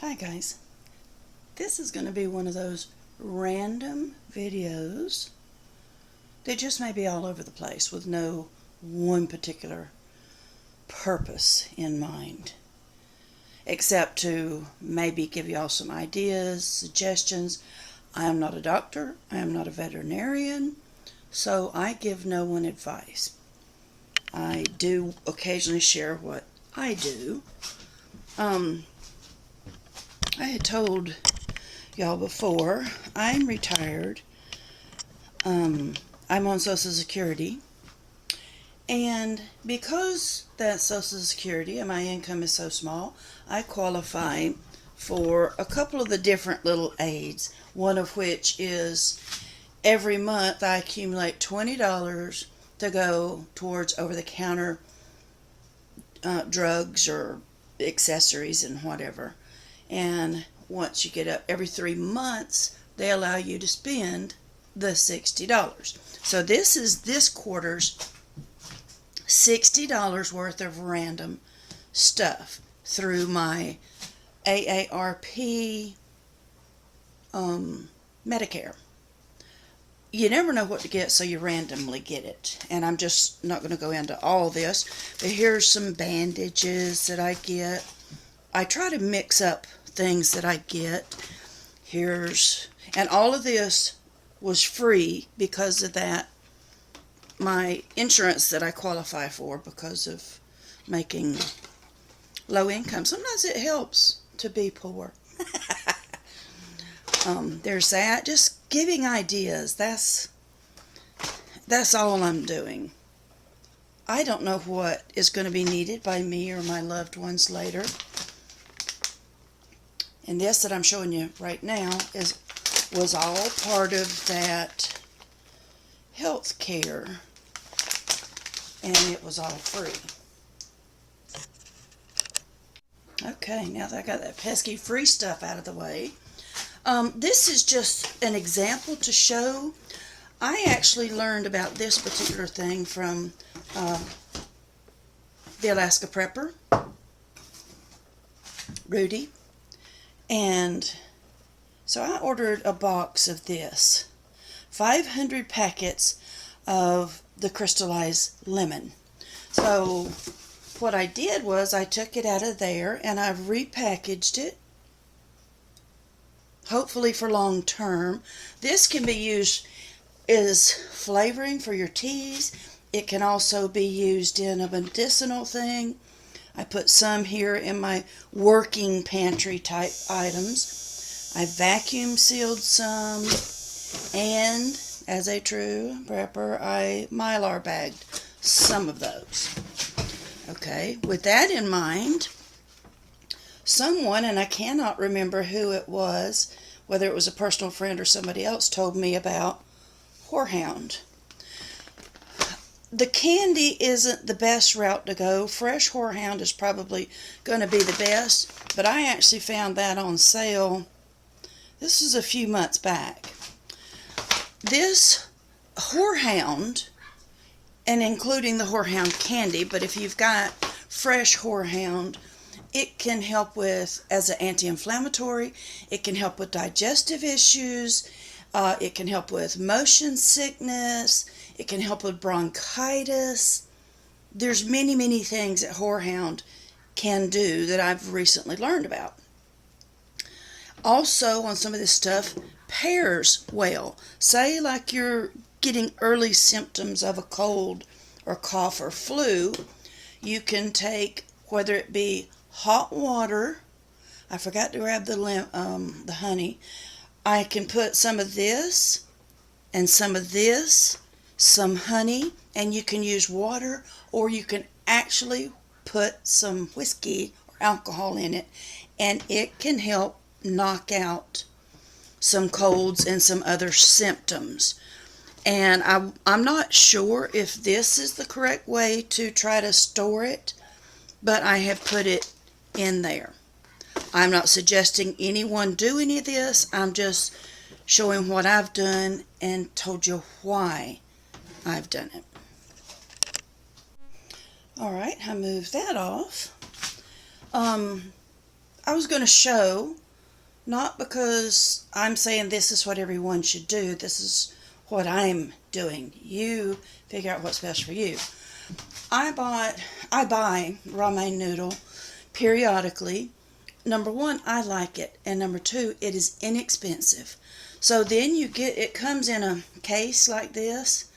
Hi guys, this is going to be one of those random videos that just may be all over the place with no one particular purpose in mind, except to maybe give y'all some ideas, suggestions. I am not a doctor, I am not a veterinarian, so I give no one advice. I do occasionally share what I do. I had told y'all before, I'm retired. I'm on Social Security. And because that's Social Security and my income is so small, I qualify for a couple of the different little aids. One of which is every month I accumulate $20 to go towards over-the-counter drugs or accessories and whatever. And once you get up every 3 months, they allow you to spend the $60. So this is this quarter's $60 worth of random stuff through my AARP Medicare. You never know what to get, so you randomly get it. And I'm just not going to go into all this, but here's some bandages that I get. I try to mix up things that I get. And all of this was free because of that, my insurance that I qualify for because of making low income. Sometimes it helps to be poor. There's that. Just giving ideas. That's all I'm doing. I don't know what is going to be needed by me or my loved ones later. And this that I'm showing you right now was all part of that health care, and it was all free. Okay, now that I got that pesky free stuff out of the way, this is just an example to show. I actually learned about this particular thing from the Alaska Prepper, Rudy. And so I ordered a box of this, 500 packets of the crystallized lemon. So what I did was I took it out of there and I've repackaged it, hopefully for long term. This can be used as flavoring for your teas. It can also be used in a medicinal thing. I put some here in my working pantry type items. I vacuum sealed some, and as a true prepper, I Mylar bagged some of those. Okay, with that in mind, someone, and I cannot remember who it was, whether it was a personal friend or somebody else, told me about horehound. The candy isn't the best route to go. Fresh horehound is probably going to be the best, but I actually found that on sale. This is a few months back. This horehound, and including the horehound candy, but if you've got fresh horehound, it can help with, as an anti-inflammatory, it can help with digestive issues, it can help with motion sickness, it can help with bronchitis. There's many, many things that horehound can do that I've recently learned about. Also, on some of this stuff, pairs well. Say like you're getting early symptoms of a cold or cough or flu, you can take, whether it be hot water, I forgot to grab the honey, I can put some of this and some of this, some honey, and you can use water, or you can actually put some whiskey or alcohol in it, and it can help knock out some colds and some other symptoms. And I'm not sure if this is the correct way to try to store it, but I have put it in there. I'm not suggesting anyone do any of this. I'm just showing what I've done and told you why I've done it. Alright, I moved that off. I was going to show, not because I'm saying this is what everyone should do. This is what I'm doing. You figure out what's best for you. I buy ramen noodle periodically. Number one, I like it. And number two, it is inexpensive. So then it comes in a case like this.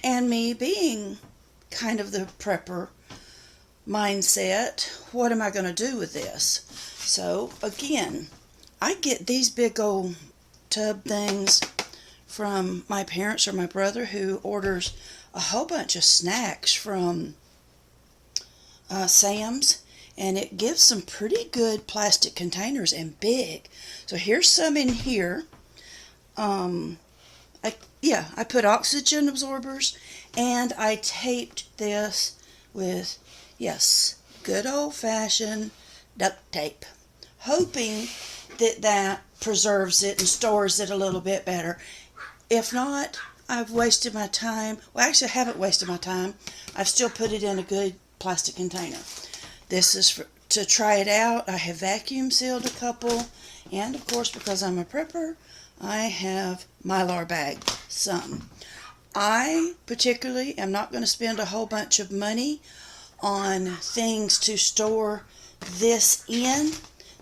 And me being kind of the prepper mindset, what am I going to do with this? So again, I get these big old tub things from my parents or my brother, who orders a whole bunch of snacks from Sam's, and it gives some pretty good plastic containers and big. So here's some in here. I put oxygen absorbers, and I taped this with, yes, good old-fashioned duct tape, hoping that preserves it and stores it a little bit better. If not, I've wasted my time. Well, actually, I haven't wasted my time. I've still put it in a good plastic container. This is to try it out. I have vacuum sealed a couple, and of course, because I'm a prepper, I have Mylar bag some. I particularly am not going to spend a whole bunch of money on things to store this in.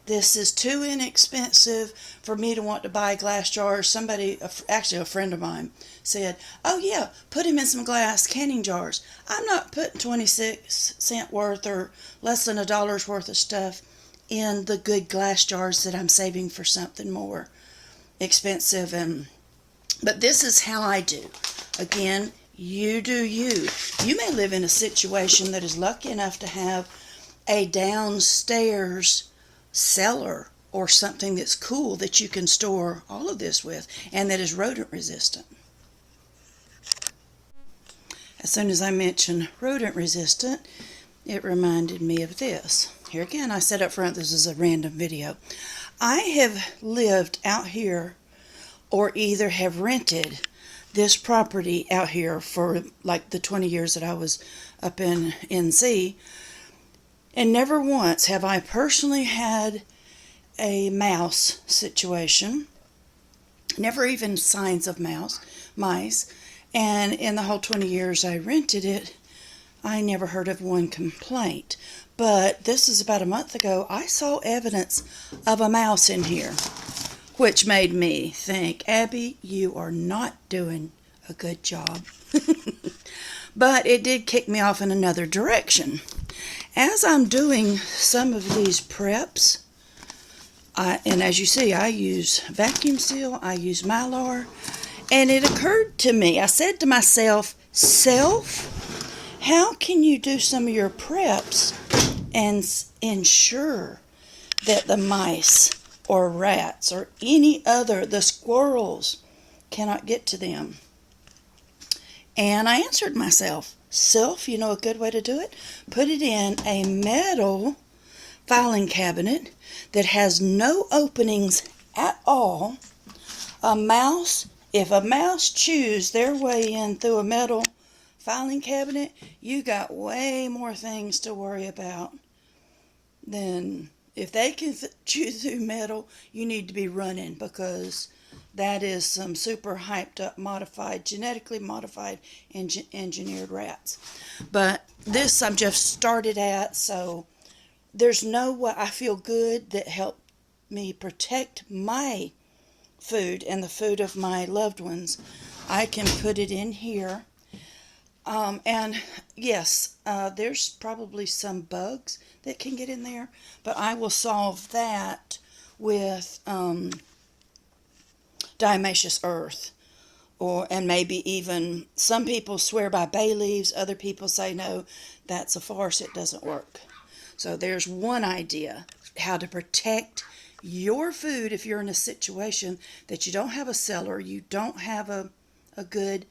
This is too inexpensive for me to want to buy glass jars. Somebody, actually a friend of mine, said, oh yeah, put him in some glass canning jars. I'm not putting 26-cent worth or less than $1 worth of stuff in the good glass jars that I'm saving for something more expensive. But this is how I do. Again, you do you. You may live in a situation that is lucky enough to have a downstairs cellar or something that's cool that you can store all of this with, and that is rodent resistant. As soon as I mentioned rodent resistant, it reminded me of this. Here again, I said up front, this is a random video. I have lived out here, or either have rented this property out here for like the 20 years that I was up in NC, and never once have I personally had a mouse situation, never even signs of mice, and in the whole 20 years I rented it, I never heard of one complaint. But this is about a month ago, I saw evidence of a mouse in here, which made me think, Abby, you are not doing a good job. But it did kick me off in another direction. As I'm doing some of these preps, and as you see, I use vacuum seal, I use Mylar, and it occurred to me, I said to myself, how can you do some of your preps and ensure that the mice or rats or the squirrels cannot get to them? And I answered myself, you know a good way to do it? Put it in a metal filing cabinet that has no openings at all. If a mouse chews their way in through a metal filing cabinet, you got way more things to worry about than if they can chew through metal. You need to be running, because that is some super hyped up, genetically modified, engineered rats. But this I'm just started at, so there's no way. I feel good that helped me protect my food and the food of my loved ones. I can put it in here. And yes, there's probably some bugs that can get in there, but I will solve that with diatomaceous earth, and maybe even, some people swear by bay leaves, other people say no, that's a farce, it doesn't work. So there's one idea how to protect your food if you're in a situation that you don't have a cellar, you don't have a good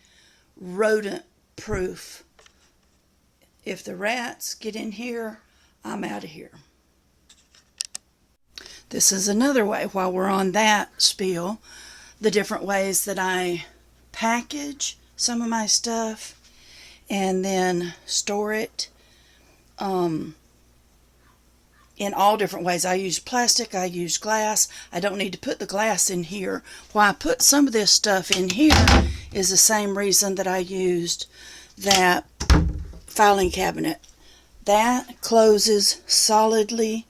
rodent proof. If the rats get in here, I'm out of here. This is another way, while we're on that spiel, the different ways that I package some of my stuff and then store it. in all different ways. I use plastic, I use glass. I don't need to put the glass in here. Why I put some of this stuff in here is the same reason that I used that filing cabinet. That closes solidly.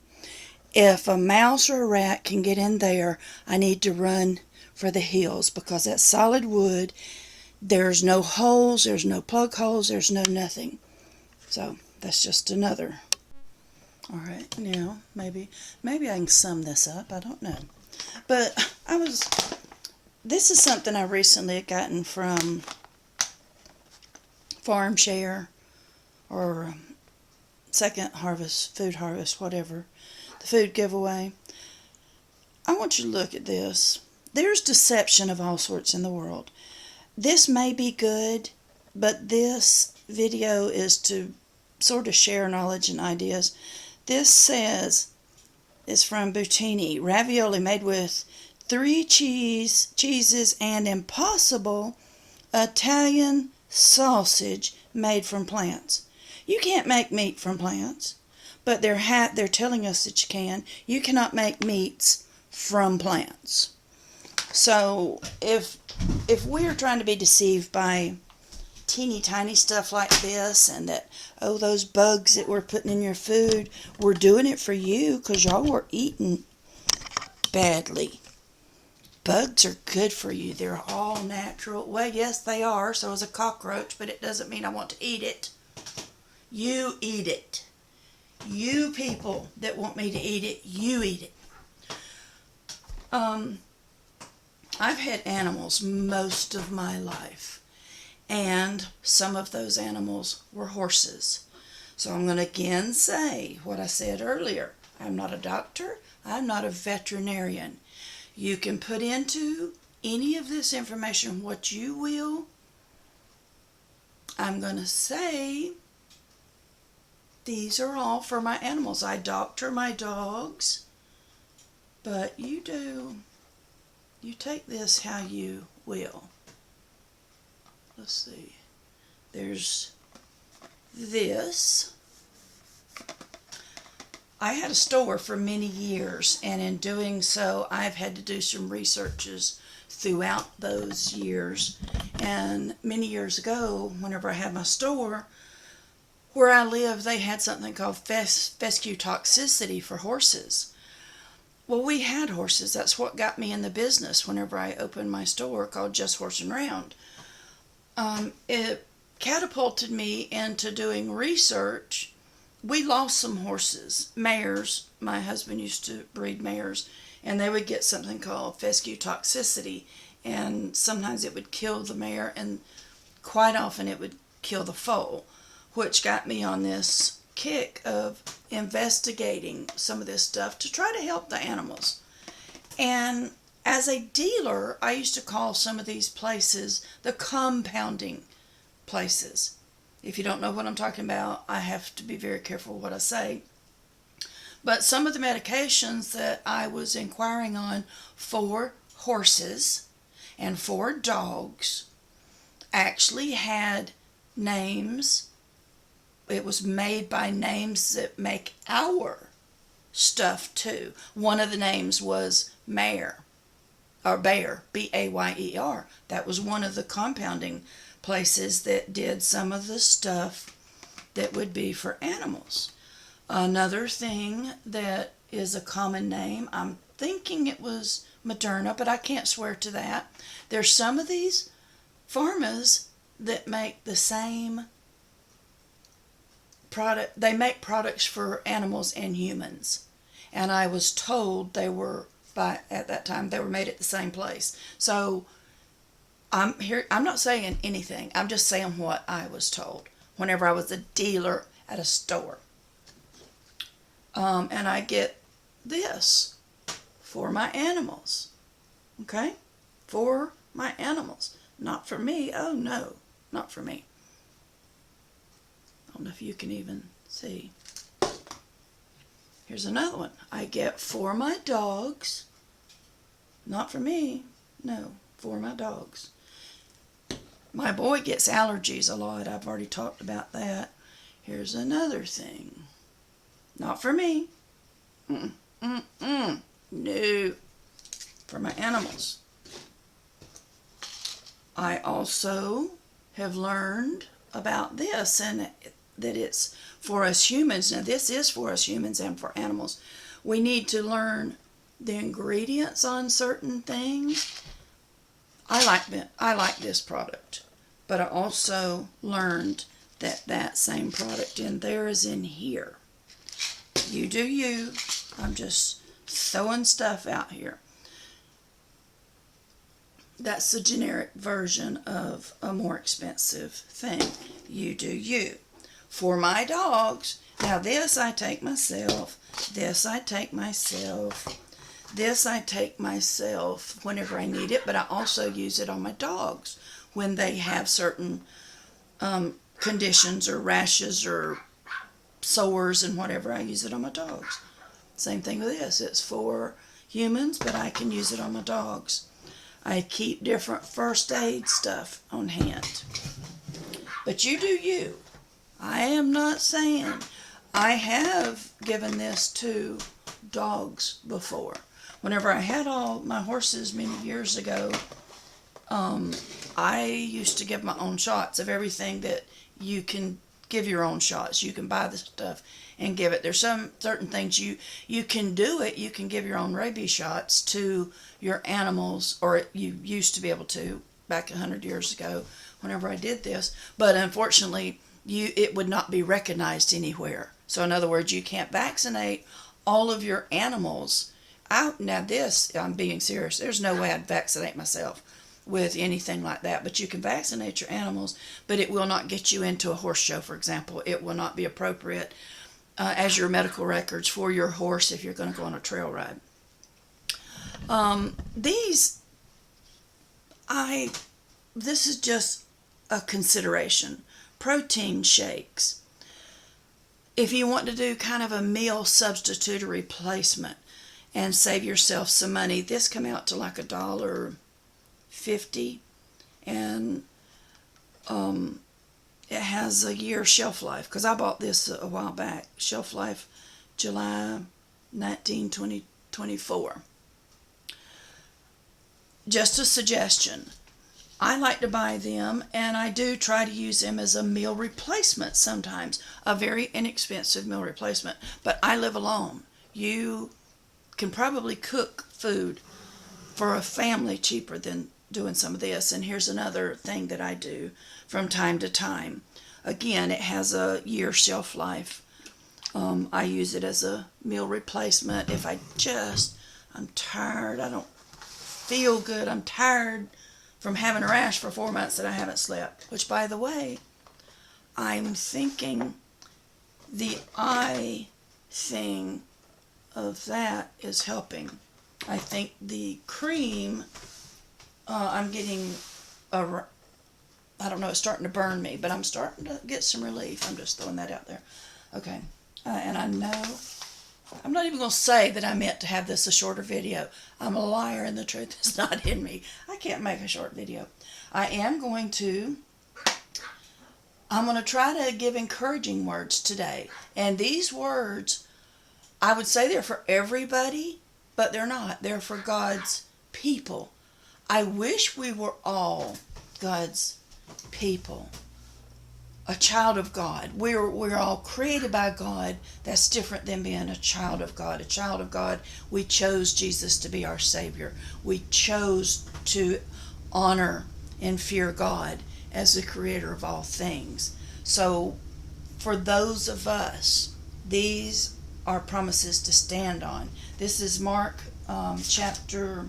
If a mouse or a rat can get in there, I need to run for the hills because that's solid wood. There's no holes, there's no plug holes, there's no nothing. So that's just another. All right, now maybe I can sum this up. I don't know. But this is something I recently had gotten from Farm Share or Second Harvest, Food Harvest, whatever, the food giveaway. I want you to look at this. There's deception of all sorts in the world. This may be good, but this video is to sort of share knowledge and ideas. This says, it's from Buttini, ravioli made with 3 cheeses and impossible Italian sausage made from plants. You can't make meat from plants, but they're telling us that you can. You cannot make meats from plants. So if we're trying to be deceived by teeny tiny stuff like this and that, oh, those bugs that we're putting in your food, we're doing it for you because y'all were eating badly. Bugs are good for you. They're all natural. Well, yes, they are. So is a cockroach, but it doesn't mean I want to eat it. You eat it. You people that want me to eat it, you eat it. I've had animals most of my life, and some of those animals were horses. So I'm going to again say what I said earlier. I'm not a doctor. I'm not a veterinarian. You can put into any of this information what you will. I'm going to say these are all for my animals. I doctor my dogs, but you take this how you will. Let's see. There's this. I had a store for many years, and in doing so, I've had to do some researches throughout those years. And many years ago, whenever I had my store, where I live, they had something called fescue toxicity for horses. Well, we had horses. That's what got me in the business whenever I opened my store called Just Horse and Round. It catapulted me into doing research. We lost some horses, mares. My husband used to breed mares, and they would get something called fescue toxicity, and sometimes it would kill the mare, and quite often it would kill the foal, which got me on this kick of investigating some of this stuff to try to help the animals. And as a dealer, I used to call some of these places the compounding places. If you don't know what I'm talking about, I have to be very careful what I say. But some of the medications that I was inquiring on for horses and for dogs actually had names. It was made by names that make our stuff too. One of the names was mare, or bear, B-A-Y-E-R. That was one of the compounding places that did some of the stuff that would be for animals. Another thing that is a common name, I'm thinking it was Moderna, but I can't swear to that. There's some of these pharmas that make the same product. They make products for animals and humans, and I was told they were, at that time, they were made at the same place. So I'm not saying anything. I'm just saying what I was told whenever I was a dealer at a store. And I get this for my animals. Okay? For my animals. Not for me. Oh no, not for me. I don't know if you can even see. Here's another one. I get for my dogs. Not for me. No, for my dogs. My boy gets allergies a lot. I've already talked about that. Here's another thing. Not for me. No, for my animals. I also have learned about this, and that it's for us humans. Now, this is for us humans and for animals. We need to learn the ingredients on certain things. I like this product, but I also learned that that same product in there is in here. You do you. I'm just throwing stuff out here. That's the generic version of a more expensive thing. You do you. For my dogs, now this I take myself, this I take myself, this I take myself whenever I need it, but I also use it on my dogs when they have certain conditions or rashes or sores and whatever. I use it on my dogs. Same thing with this. It's for humans, but I can use it on my dogs. I keep different first aid stuff on hand. But you do you. I am not saying. I have given this to dogs before. Whenever I had all my horses many years ago, I used to give my own shots of everything that you can give your own shots. You can buy the stuff and give it. There's some certain things you can do it. You can give your own rabies shots to your animals, or you used to be able to back 100 years ago whenever I did this. But unfortunately, it would not be recognized anywhere. So in other words, you can't vaccinate all of your animals. Now this, I'm being serious. There's no way I'd vaccinate myself with anything like that. But you can vaccinate your animals, but it will not get you into a horse show, for example. It will not be appropriate as your medical records for your horse if you're going to go on a trail ride. This is just a consideration. Protein shakes. If you want to do kind of a meal substitute or replacement and save yourself some money, this come out to like $1.50, and it has a year shelf life, because I bought this a while back. Shelf life July 19, 2024. Just a suggestion. I like to buy them, and I do try to use them as a meal replacement sometimes, a very inexpensive meal replacement. But I live alone. You can probably cook food for a family cheaper than doing some of this. And here's another thing that I do from time to time. Again, it has a year shelf life. I use it as a meal replacement if I'm tired, I don't feel good, I'm tired from having a rash for 4 months that I haven't slept. Which, by the way, I'm thinking the eye thing of that is helping. I think the cream, I'm getting I don't know, it's starting to burn me, but I'm starting to get some relief. I'm just throwing that out there. Okay, and I know, I'm not even going to say that I meant to have this a shorter video. I'm a liar and the truth is not in me. I can't make a short video. I'm going to try to give encouraging words today. And these words, I would say they're for everybody, but they're not. They're for God's people. I wish we were all God's people. A child of God. We're all created by God. That's different than being a child of God. A child of God, we chose Jesus to be our Savior. We chose to honor and fear God as the creator of all things. So for those of us, these are promises to stand on. This is Mark chapter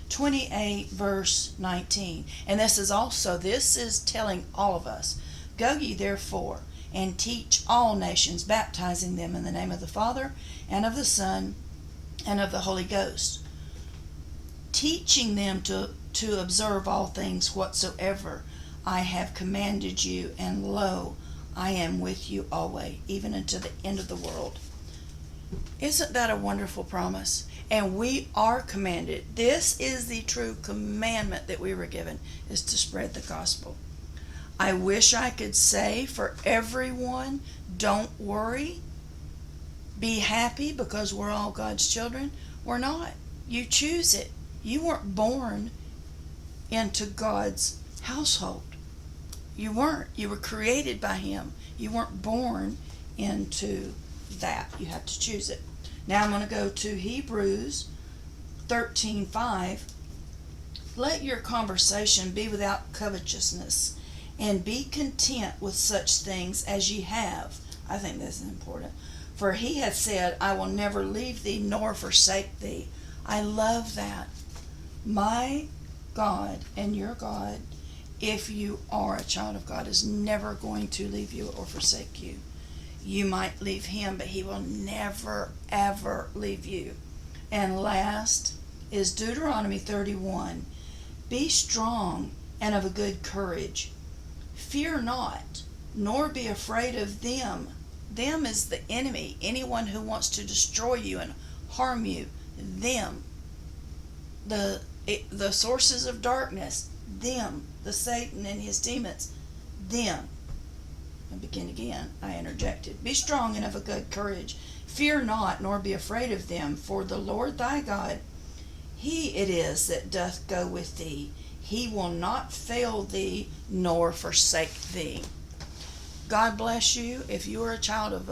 28 verse 19. And this is telling all of us, go ye therefore and teach all nations, baptizing them in the name of the Father and of the Son and of the Holy Ghost, teaching them to observe all things whatsoever I have commanded you, and lo, I am with you always, even unto the end of the world. Isn't that a wonderful promise? And we are commanded. This is the true commandment that we were given, is to spread the gospel. I wish I could say for everyone, don't worry. Be happy because we're all God's children. We're not. You choose it. You weren't born into God's household. You weren't. You were created by Him. You weren't born into that. You have to choose it. Now I'm going to go to Hebrews 13:5. Let your conversation be without covetousness, and be content with such things as ye have. I think this is important. For He hath said, I will never leave thee nor forsake thee. I love that. My God and your God, if you are a child of God, is never going to leave you or forsake you. You might leave Him, but He will never, ever leave you. And last is Deuteronomy 31. Be strong and of a good courage. Fear not, nor be afraid of them. Them is the enemy, anyone who wants to destroy you and harm you. Them. The sources of darkness. Them. The Satan and his demons. Them. And begin again. I interjected. Be strong and of a good courage. Fear not, nor be afraid of them, for the Lord thy God, He it is that doth go with thee. He will not fail thee, nor forsake thee. God bless you. If you are a child of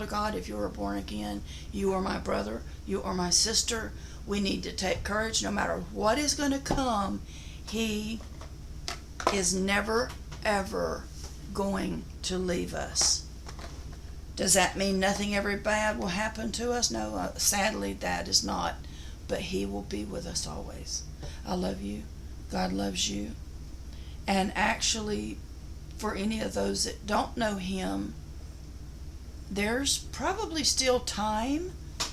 God, if you are born again, you are my brother, you are my sister. We need to take courage no matter what is going to come. He is never, ever going to leave us. Does that mean nothing ever bad will happen to us? No, sadly that is not. But He will be with us always. I love you. God loves you. And actually, for any of those that don't know Him, there's probably still time,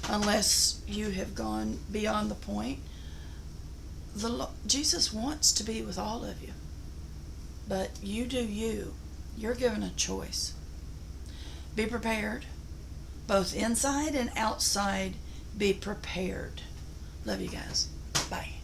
unless you have gone beyond the point. Jesus wants to be with all of you. But you do you. You're given a choice. Be prepared. Both inside and outside, be prepared. Love you guys. Bye.